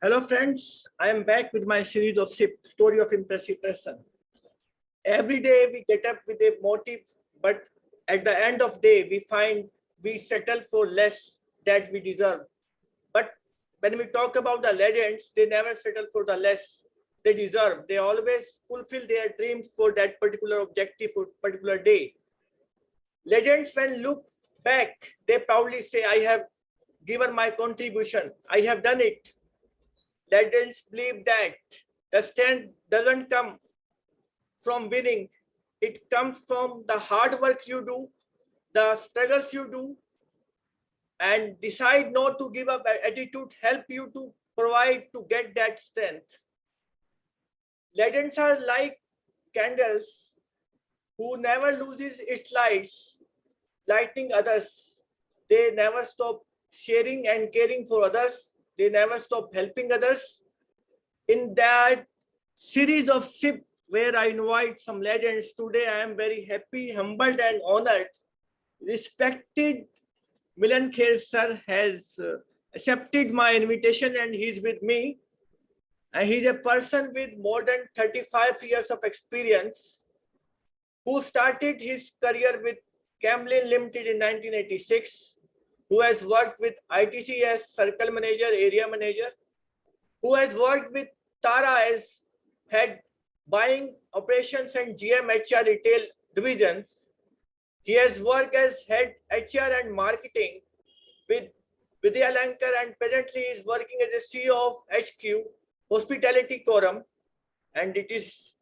Hello friends, I am back with my series of SIP, Story of Impressive Person. Every day we get up with a motive, but at the end of day we find we settle for less that we deserve. But when we talk about the legends, they never settle for the less they deserve. They always fulfill their dreams for that particular objective for particular day. Legends, when look back, they proudly say, I have given my contribution, I have done it. Legends believe that the strength doesn't come from winning, it comes from the hard work you do, the struggles you do, and decide not to give up. Attitude help you to provide to get that strength. Legends are like candles who never loses its lights, lighting others. They never stop sharing and caring for others. They never stop helping others. In that series of SIP where I invite some legends, today I am very happy, humbled and honored. Respected Milind Kher sir has accepted my invitation and he's with me. And he's a person with more than 35 years of experience who started his career with Camlin Limited in 1986, who has worked with ITC as Circle Manager, Area Manager, who has worked with Tara as Head Buying Operations and GM HR Retail Divisions. He has worked as Head HR and Marketing with Vidya Lankar and presently is working as a CEO of HQ, Hospitality Quorum. And it is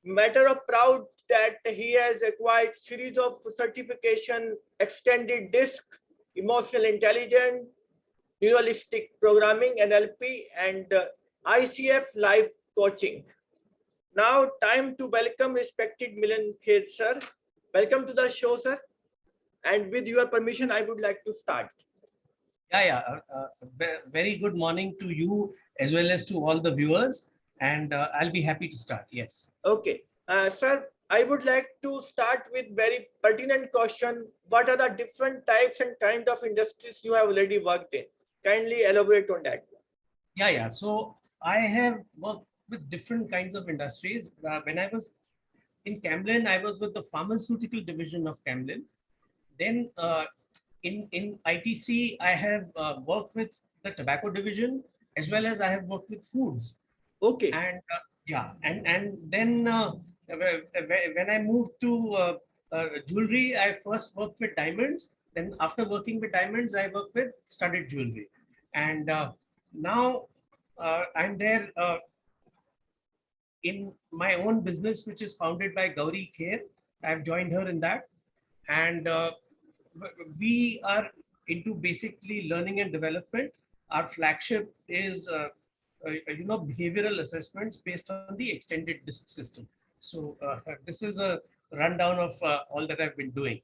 matter of proud that he has acquired series of certification, extended disc, emotional intelligence, neuralistic programming, NLP, and ICF life coaching. Now, time to welcome respected Milind Kher sir. Welcome to the show, sir. And with your permission, I would like to start. Very good morning to you as well as to all the viewers. And I'll be happy to start. Yes. Okay. Sir, I would like to start with very pertinent question. What are the different types and kind of industries you have already worked in? Kindly elaborate on that. So I have worked with different kinds of industries. When I was in Camlin, I was with the pharmaceutical division of Camlin. Then in ITC, I have worked with the tobacco division as well as I have worked with foods. Okay. And then when I moved to jewelry, I first worked with diamonds. Then after working with diamonds, I worked with studded jewelry. And now I'm there in my own business, which is founded by Gauri Kher. I've joined her in that. And we are into basically learning and development. Our flagship is behavioral assessments based on the extended disc system. So this is a rundown of all that I've been doing.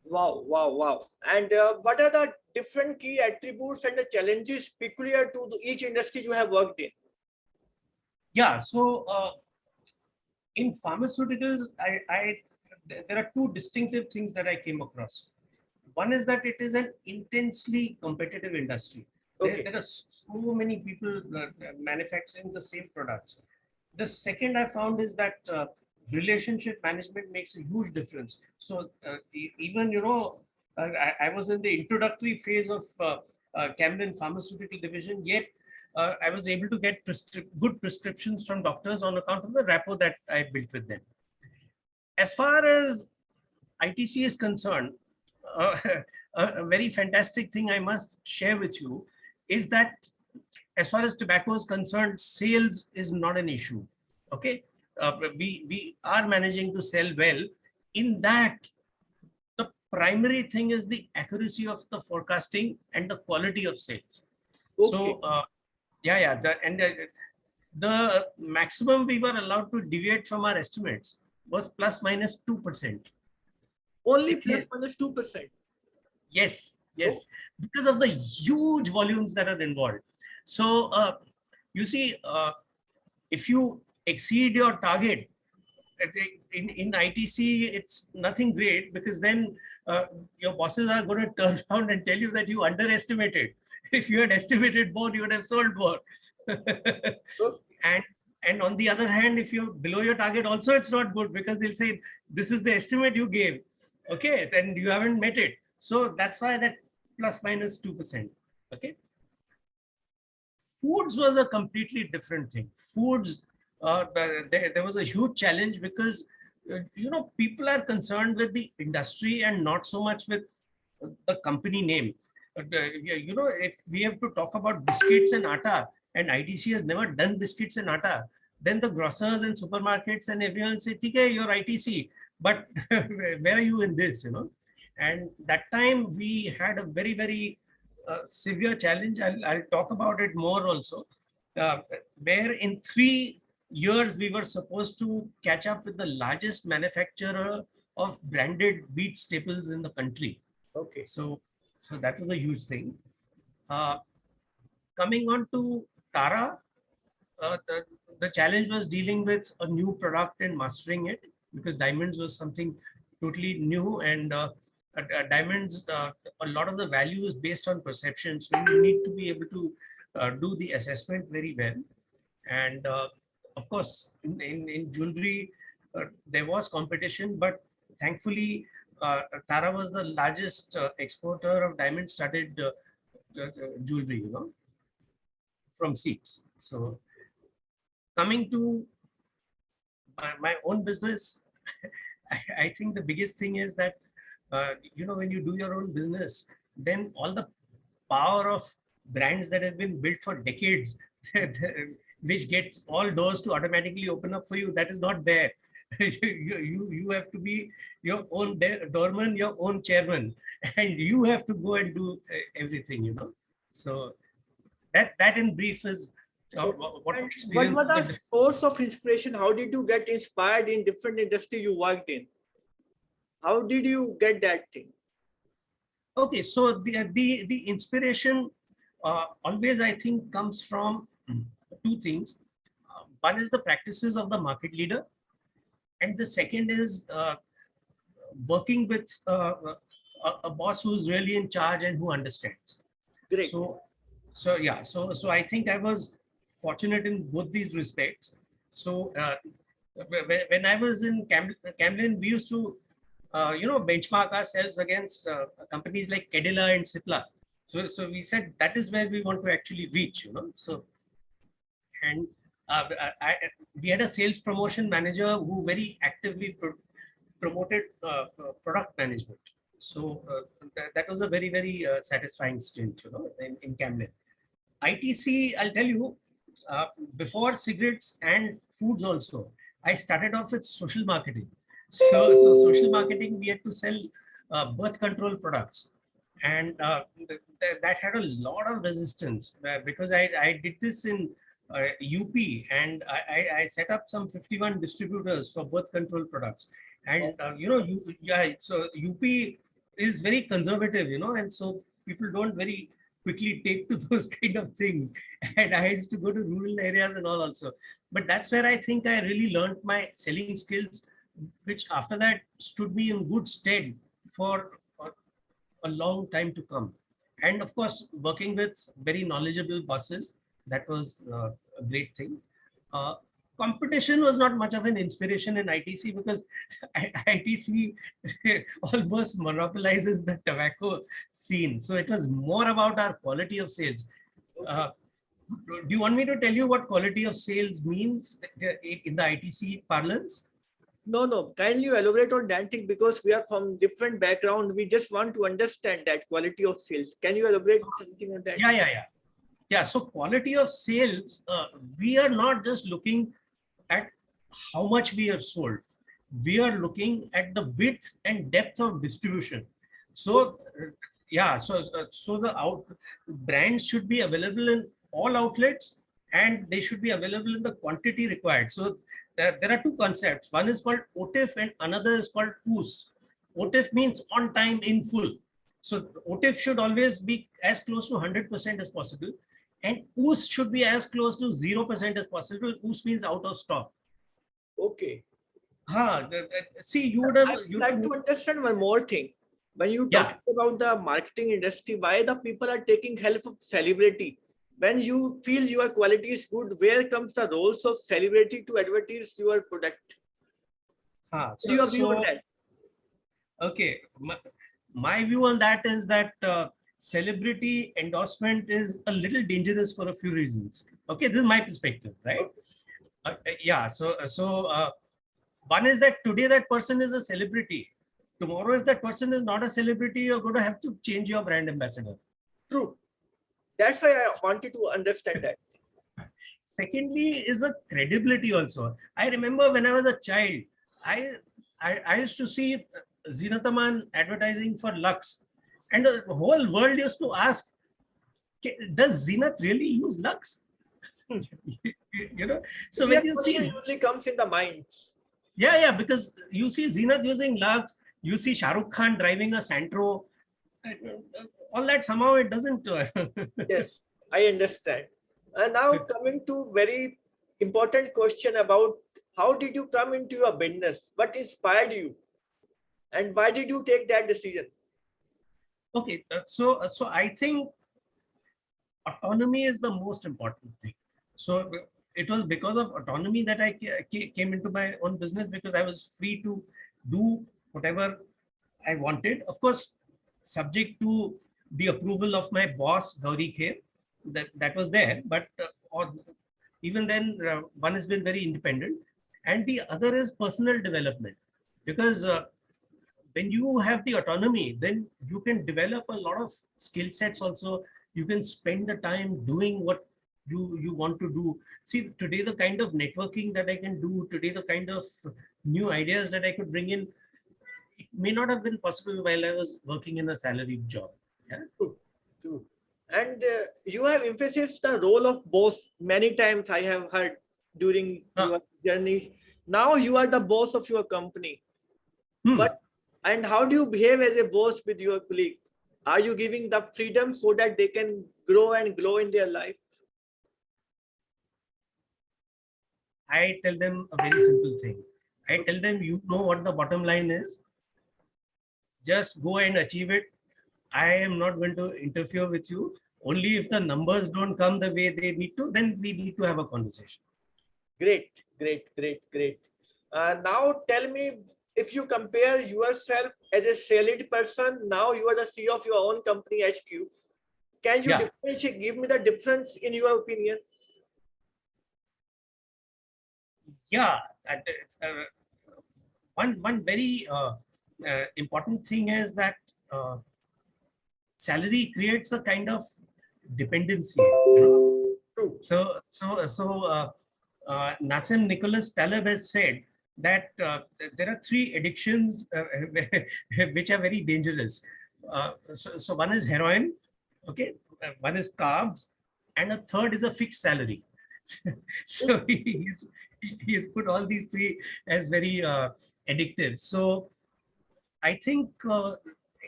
Wow. And what are the different key attributes and the challenges peculiar to each industry you have worked in? So in pharmaceuticals, there are two distinctive things that I came across. One is that it is an intensely competitive industry. Okay. There are so many people manufacturing the same products. The second I found is that relationship management makes a huge difference. So even, I was in the introductory phase of Camlin Pharmaceutical Division, yet I was able to get good prescriptions from doctors on account of the rapport that I built with them. As far as ITC is concerned, a very fantastic thing I must share with you is that as far as tobacco is concerned, sales is not an issue. Okay, we are managing to sell well. In that, the primary thing is the accuracy of the forecasting and the quality of sales. Okay. So the maximum we were allowed to deviate from our estimates was plus minus 2%. Only plus minus 2%. Yes, because of the huge volumes that are involved. So you see, if you exceed your target, in ITC, it's nothing great, because then your bosses are going to turn around and tell you that you underestimated. If you had estimated more, you would have sold more. and and on the other hand, if you're below your target, also it's not good, because they'll say this is the estimate you gave, okay, then you haven't met it. So that's why that plus minus 2%. Okay. Foods was a completely different thing. Foods, there was a huge challenge, because people are concerned with the industry and not so much with the company name. If we have to talk about biscuits and atta, and ITC has never done biscuits and atta, then the grocers and supermarkets and everyone say, "Okay, you're ITC, but where are you in this?" And that time we had a very, very severe challenge. I'll talk about it more also, uh, where in 3 years we were supposed to catch up with the largest manufacturer of branded wheat staples in the country. Okay. So that was a huge thing. Uh, Coming on to Tara, the challenge was dealing with a new product and mastering it, because diamonds was something totally new, and diamonds, a lot of the value is based on perception. So you need to be able to do the assessment very well. And of course, in jewelry, there was competition, but thankfully, Tara was the largest exporter of diamond-studded jewelry, from SIPs. So coming to my own business, I think the biggest thing is that, when you do your own business, then all the power of brands that have been built for decades, which gets all doors to automatically open up for you, that is not there. You have to be your own doorman, your own chairman, and you have to go and do everything. So that in brief is what And what experience. was the source of inspiration? How did you get inspired in different industry you worked in? How did you get that thing? Okay, so the inspiration always, I think, comes from two things. One is the practices of the market leader, and the second is working with a boss who's really in charge and who understands. Great. So I think I was fortunate in both these respects. So when I was in Camlin, we used to benchmark ourselves against companies like Kedila and Cipla. So we said that is where we want to actually reach. So, and we had a sales promotion manager who very actively promoted product management. So that was a very, very satisfying stint, in Camlin. ITC, I'll tell you, uh, before cigarettes and foods also, I started off with social marketing. So social marketing, we had to sell birth control products. And that had a lot of resistance, because I did this in UP, and I set up some 51 distributors for birth control products. And, so UP is very conservative, and so people don't very quickly take to those kind of things. And I used to go to rural areas and all also. But that's where I think I really learned my selling skills, which after that stood me in good stead for a long time to come. And of course, working with very knowledgeable bosses, that was a great thing. Uh, Competition was not much of an inspiration in ITC, because ITC almost monopolizes the tobacco scene. So it was more about our quality of sales. Uh, do you want me to tell you what quality of sales means in the ITC parlance? No. Kindly you elaborate on that thing, because we are from different background. We just want to understand that quality of sales. Can you elaborate something on that? Yeah. So quality of sales, we are not just looking at how much we have sold. We are looking at the width and depth of distribution. So so the brands should be available in all outlets, and they should be available in the quantity required. So there are two concepts. One is called OTIF and another is called OOS. OTIF means on time in full. So OTIF should always be as close to 100% as possible, and OOS should be as close to 0% as possible. OOS means out of stock. Okay. See, you would have, I would like to understand one more thing. When you yeah. talk about the marketing industry, why the people are taking help of celebrity? When you feel your quality is good, where comes the roles of celebrity to advertise your product? What do So, you view on that? okay. My view on that is that celebrity endorsement is a little dangerous for a few reasons. Okay, this is my perspective, right? Okay. Yeah. One is that today that person is a celebrity. Tomorrow, if that person is not a celebrity, you're going to have to change your brand ambassador. True. That's why I wanted to understand that. Secondly, is a credibility also. I remember when I was a child, I I used to see Zinataman advertising for Lux, and the whole world used to ask, does Zinat really use Lux? you know, so Their when you question see, usually comes in the mind. yeah, because you see Zinat using Lux, you see Shah Rukh Khan driving a Santro, all that somehow it doesn't. Yes, I understand. And now coming to very important question about how did you come into your business? What inspired you? And why did you take that decision? Okay, so I think autonomy is the most important thing. So it was because of autonomy that I came into my own business, because I was free to do whatever I wanted. Of course, subject to the approval of my boss, Gauri Kher, that was there. But even then, one has been very independent. And the other is personal development. Because when you have the autonomy, then you can develop a lot of skill sets also. You can spend the time doing what you want to do. See, today the kind of networking that I can do, today the kind of new ideas that I could bring in, it may not have been possible while I was working in a salaried job. Yeah. True, true. And you have emphasized the role of boss many times. I have heard during Uh, your journey. Now you are the boss of your company. hmm. But and how do you behave as a boss with your colleague? Are you giving the freedom so that they can grow and glow in their life? I tell them a very simple thing. I tell them, you know what the bottom line is. Just go and achieve it. I am not going to interfere with you. Only if the numbers don't come the way they need to, then we need to have a conversation. Great, great, great, great. Now tell me, if you compare yourself as a salaried person, now you are the CEO of your own company HQ. Can you Yeah, differentiate, give me the difference in your opinion? yeah. Uh, one very important thing is that uh, salary creates a kind of dependency. True. Nassim Nicholas Taleb has said that there are three addictions which are very dangerous. So one is heroin, okay, one is carbs, and a third is a fixed salary. So he's put all these three as very addictive. So I think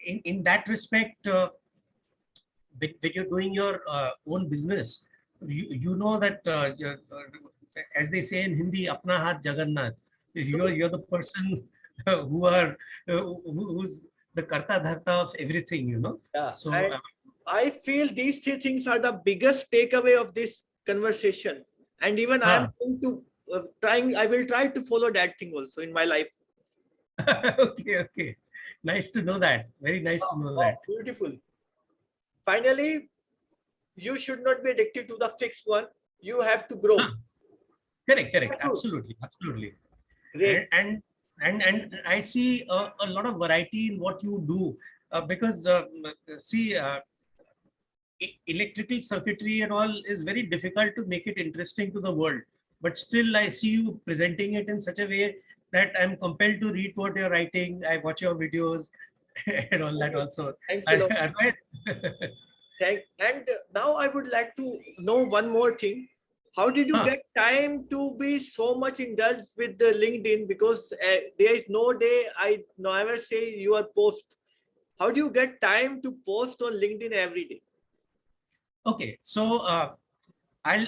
in that respect, when you're doing your own business, you know that as they say in Hindi, apna haath Jagannath. You're the person who's the karta dharta of everything, you know. Yeah. So And I feel these three things are the biggest takeaway of this conversation. And even I uh, am going to I will try to follow that thing also in my life. okay. Nice to know that. Very nice to Oh, know oh, that. beautiful. Finally, you should not be addicted to the fixed one. You have to grow. Huh. Correct, Have to. absolutely, absolutely. Great. And I see a lot of variety in what you do, because see, electrical circuitry and all is very difficult to make it interesting to the world. But still, I see you presenting it in such a way that I'm compelled to read what you're writing. I watch your videos and all that also. Thanks a lot. Right? And now I would like to know one more thing. How did you Huh. get time to be so much indulged with the LinkedIn? Because there is no day I never say you are post. How do you get time to post on LinkedIn every day? Okay, so I'll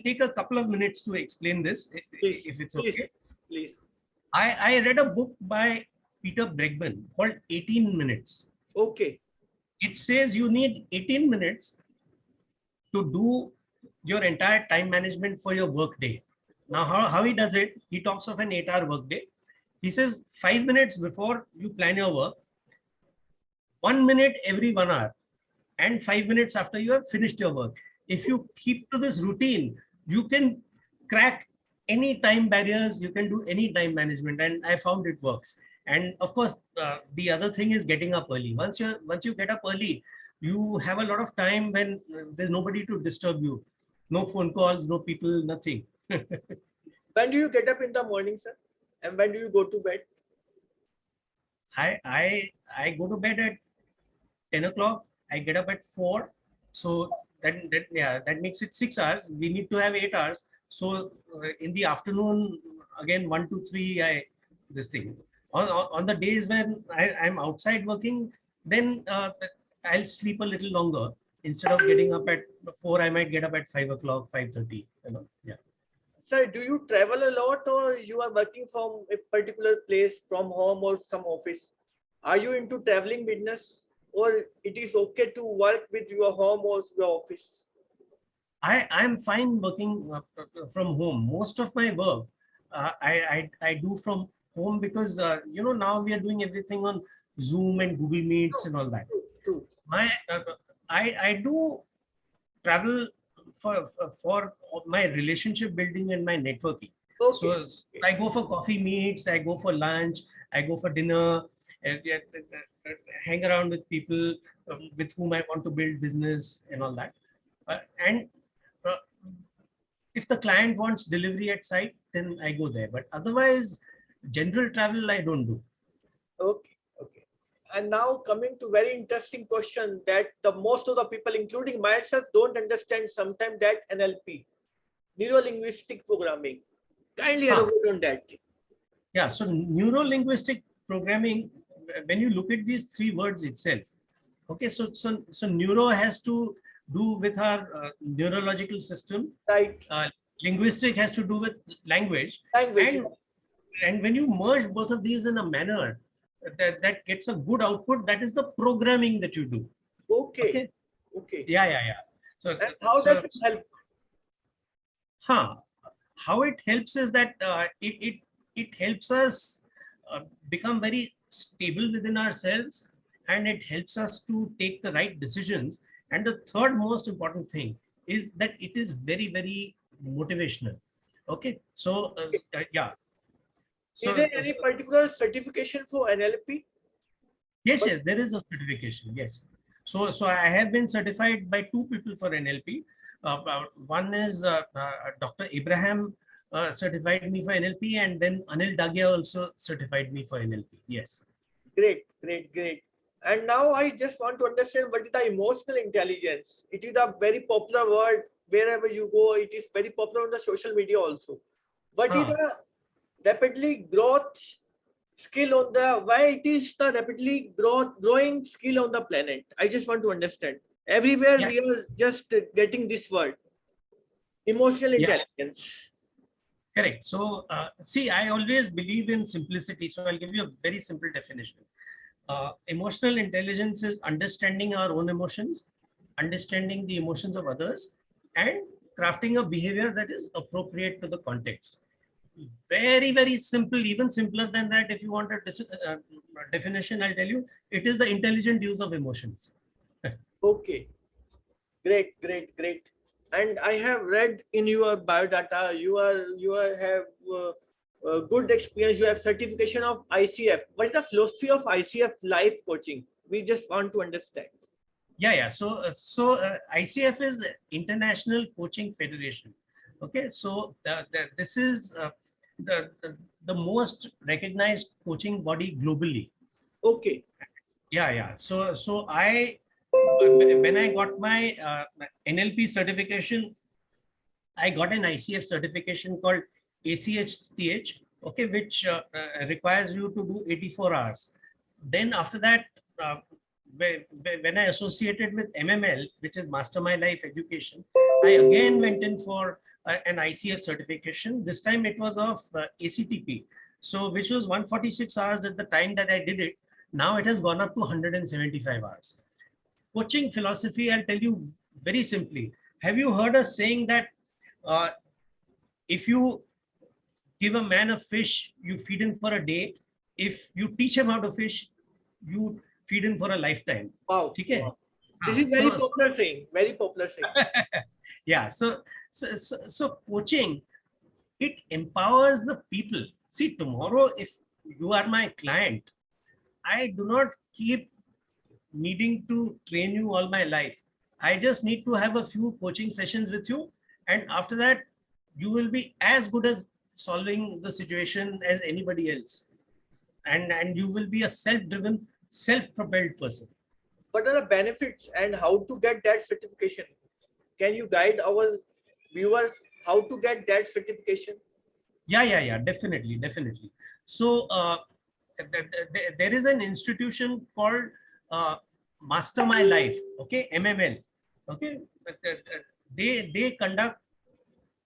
take a couple of minutes to explain this, Please, if it's please, okay. please. I read a book by Peter Bregman called 18 Minutes. Okay. It says you need 18 minutes to do your entire time management for your work day. Now, how he does it, he talks of an 8-hour work day. He says 5 minutes before you plan your work, 1 minute every 1 hour, and 5 minutes after you have finished your work. If you keep to this routine, you can crack any time barriers, you can do any time management, and I found it works. And of course, the other thing is getting up early. Once you get up early, you have a lot of time when there's nobody to disturb you. No phone calls, no people, nothing. When do you get up in the morning, sir? And when do you go to bed? I go to bed at 10 o'clock. I get up at 4. So that makes it 6 hours. We need to have 8 hours. So in the afternoon, again, 1 to 3, this thing. On the days when I'm outside working, then I'll sleep a little longer. Instead of getting up at 4, I might get up at 5 o'clock, 5:30. Yeah. Sir, do you travel a lot or you are working from a particular place from home or some office? Are you into traveling business or it is okay to work with your home or your office? I'm fine working from home. Most of my work I do from home because now we are doing everything on Zoom and Google Meets and all that. True, true. My I do travel for my relationship building and my networking. Okay. So I go for coffee meets, I go for lunch, I go for dinner, yeah, hang around with people with whom I want to build business and all that. And uh, if the client wants delivery at site, then I go there. But otherwise, general travel I don't do. Okay. Okay. And now coming to very interesting question that the most of the people, including myself, don't understand sometimes that NLP, neuro linguistic programming. Kindly Huh. elaborate on that. Yeah, so neuro-linguistic programming, when you look at these three words itself, okay, so neuro has to do with our neurological system, Right. linguistic has to do with language, Language. and when you merge both of these in a manner that gets a good output, that is the programming that you do. Okay. Okay. Okay. Yeah. So And how does it help? huh, how it helps is that it helps us become very stable within ourselves, and it helps us to take the right decisions. And the third most important thing is that it is very, very motivational. Okay, so yeah, Is there so any particular certification for NLP? yes, But yes, there is a certification. Yes. So I have been certified by two people for NLP. One is Dr. Abraham certified me for NLP, and then Anil Dagia also certified me for NLP. Yes. great, great, great. And now I just want to understand what is the emotional intelligence. It is a very popular word wherever you go. It is very popular on the social media also. What is Huh. the rapidly growth skill on the why it is the rapidly growing skill on the planet? I just want to understand. Everywhere Yeah. we are just getting this word, emotional Yeah. intelligence. Correct. So see, I always believe in simplicity. So I'll give you a very simple definition. Emotional intelligence is understanding our own emotions, understanding the emotions of others, and crafting a behavior that is appropriate to the context. Very, very simple, even simpler than that. If you want a definition, I'll tell you, it is the intelligent use of emotions. Okay. Great, great, great. And I have read in your biodata, you have good experience. You have certification of ICF. What is the philosophy of ICF life coaching? We just want to understand. Yeah. So ICF is International Coaching Federation. Okay, so this is the most recognized coaching body globally. Okay, Yeah. So I when I got my NLP certification, I got an ICF certification called ACHTH, okay, which requires you to do 84 hours. Then after that, uh, when I associated with MML, which is Master My Life Education, I again went in for an ICF certification. This time it was of ACTP. So which was 146 hours at the time that I did it. Now it has gone up to 175 hours. Coaching philosophy, I'll tell you very simply. Have you heard us saying that uh, if you give a man a fish, you feed him for a day. If you teach him how to fish, you feed him for a lifetime. Wow. Okay? Wow. This is very So, popular saying. Very popular saying. yeah. So coaching, it empowers the people. See, tomorrow, if you are my client, I do not keep needing to train you all my life. I just need to have a few coaching sessions with you. And after that, you will be as good as solving the situation as anybody else. And you will be a self-driven, self-propelled person. What are the benefits and how to get that certification? Can you guide our viewers how to get that certification? Yeah, definitely. So there is an institution called Master My Life, okay, MML, okay. They conduct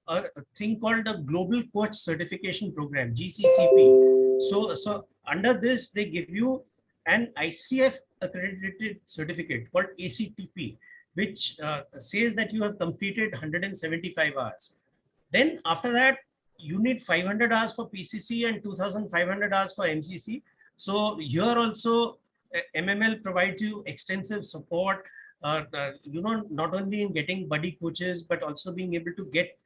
a thing called the Global Coach Certification Program, GCCP. So under this, they give you an ICF accredited certificate called ACTP, which says that you have completed 175 hours. Then after that, you need 500 hours for PCC and 2,500 hours for MCC. So here also, MML provides you extensive support, not only in getting buddy coaches, but also being able to get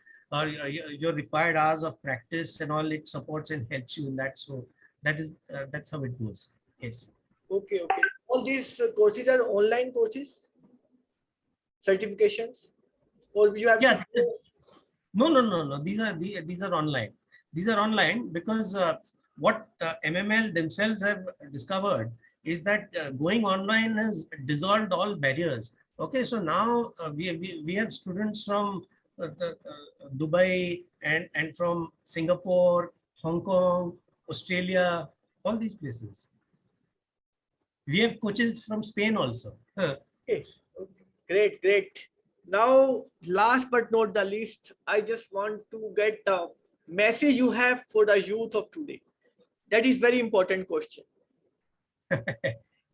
your required hours of practice and all. It supports and helps you in that. So that's how it goes. Yes. Okay, okay. All these courses are online courses, certifications, or you have to Yeah. go. No. These are online. These are online because what MML themselves have discovered is that going online has dissolved all barriers. Okay, so now we have students from Dubai and from Singapore, Hong Kong, Australia, all these places. We have coaches from Spain also. Okay, okay. Great, great. Now, last but not the least, I just want to get the message you have for the youth of today. That is very important question.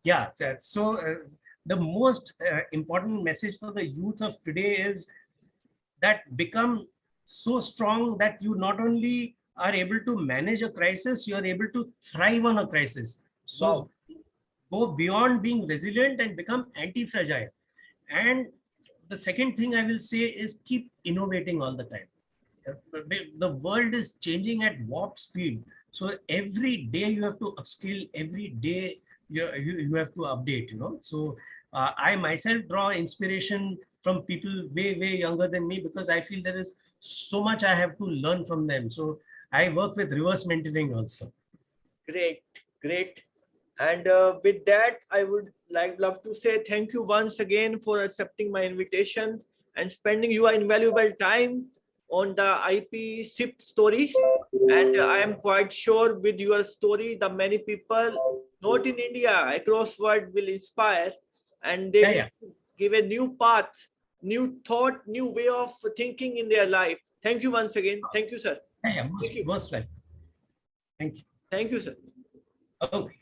Yeah, so the most important message for the youth of today is that become so strong that you not only are able to manage a crisis, you are able to thrive on a crisis. Wow. So go beyond being resilient and become anti-fragile. And the second thing I will say is keep innovating all the time. The world is changing at warp speed. So every day you have to upskill, every day you have to update, So I myself draw inspiration from people way younger than me because I feel there is so much I have to learn from them. So I work with reverse mentoring also. Great, great. And with that, I would love to say thank you once again for accepting my invitation and spending your invaluable time on the IP SIP stories. And I am quite sure with your story, the many people, not in India, across world will inspire, and they Yeah. will give a new path, new thought, new way of thinking in their life. Thank you once again. Thank you, sir. Yeah, Thank you. most welcome. Thank you. Thank you, sir. Okay.